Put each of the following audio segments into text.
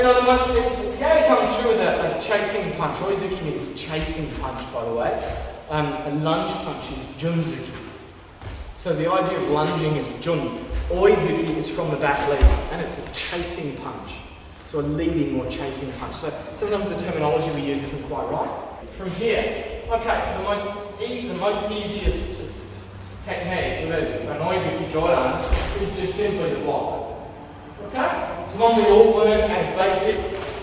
know, Gary comes through with a chasing punch. Oizuki means chasing punch, by the way. A lunge punch is junzuki. So the idea of lunging is jun. Oizuki is from the back leg, and it's a chasing punch. So a leading or chasing punch. So sometimes the terminology we use isn't quite right. From here, okay, the most easiest technique with an Oizuki Jodan is just simply the block. Okay? It's one we all learn as basic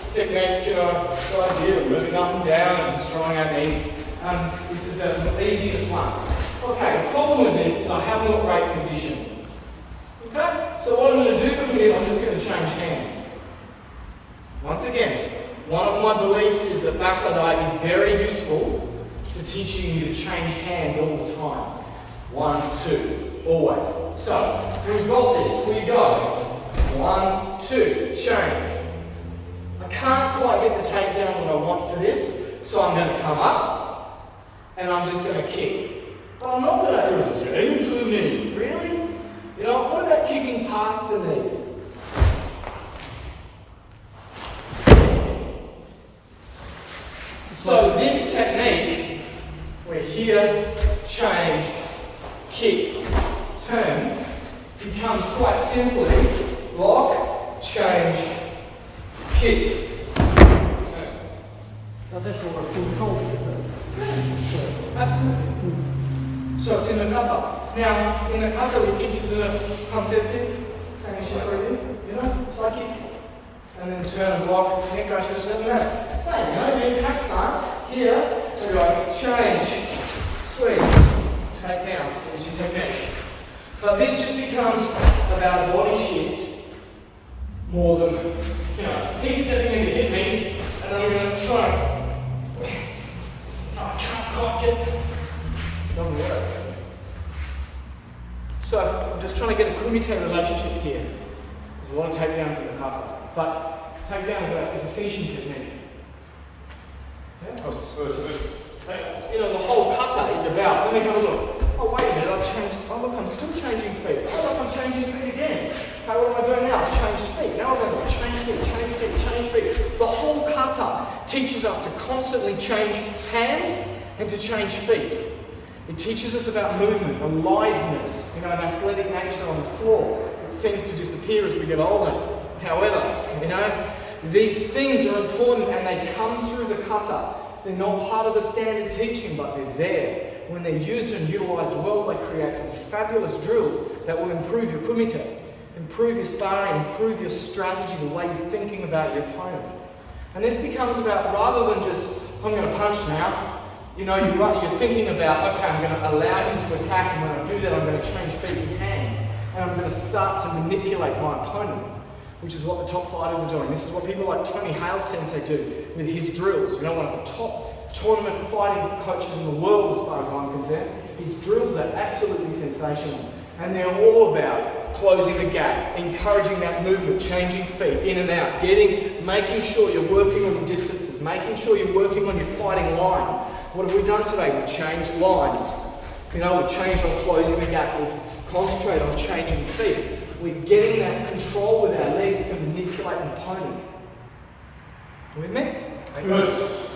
techniques, you know, the idea of moving up and down and destroying our knees. This is the easiest one. Okay, the problem with this is I haven't got great position. Okay? So what I'm going to do from here is I'm just going to change hands. Once again, one of my beliefs is that Bassai Dai is very useful for teaching you to change hands all the time. 1, 2, always. So, we've got this. We go. 1, 2, change. I can't quite get the takedown that I want for this, so I'm going to come up and I'm just going to kick. But I'm not going to aim for the knee. Really? You know, what about kicking past the knee? So this technique, we're here, change, kick, turn, becomes quite simply lock, change, kick, turn. Now this will work full control. Absolutely. So it's in the kata. Now, in the kata we teach us a concept, same as you know, psychic. And then turn and block, neck rush, which doesn't matter. Same, you know, doing cat stance. Here, we go, change, sweep, take down, as your technique. But this just becomes about a body shift more than, you know, he's stepping in to hit me, and then I'm going to try. Oh, I can't quite get it. Doesn't work. So, I'm just trying to get a kumite relationship here. There's a lot of takedowns in the kata. But takedown is a finishing technique. Yeah? You know, the whole kata is about, let me have a look. Oh, wait a minute, I've changed. Oh, look, I'm still changing feet. Oh, look, I'm changing feet again. Okay, what am I doing now? I've changed feet. Now I'm going to change feet, change feet, change feet. The whole kata teaches us to constantly change hands and to change feet. It teaches us about movement, aliveness, you know, an athletic nature on the floor. It seems to disappear as we get older. However, you know, these things are important and they come through the kata. They're not part of the standard teaching, but they're there. When they're used and utilised well, they create some fabulous drills that will improve your kumite, improve your sparring, improve your strategy, the way you're thinking about your opponent. And this becomes about, rather than just, I'm going to punch now, you know, you're thinking about, okay, I'm going to allow him to attack, and when I do that, I'm going to change feet and hands, and I'm going to start to manipulate my opponent, which is what the top fighters are doing. This is what people like Tony Hale Sensei do with his drills. You know, one of the top tournament fighting coaches in the world, as far as I'm concerned. His drills are absolutely sensational, and they're all about closing the gap, encouraging that movement, changing feet in and out, making sure you're working on your distances, making sure you're working on your fighting line. What have we done today? We've changed lines. You know, we've changed on closing the gap. We've concentrated on changing feet. We're getting that control with our legs to manipulate an opponent. You with me? Yes.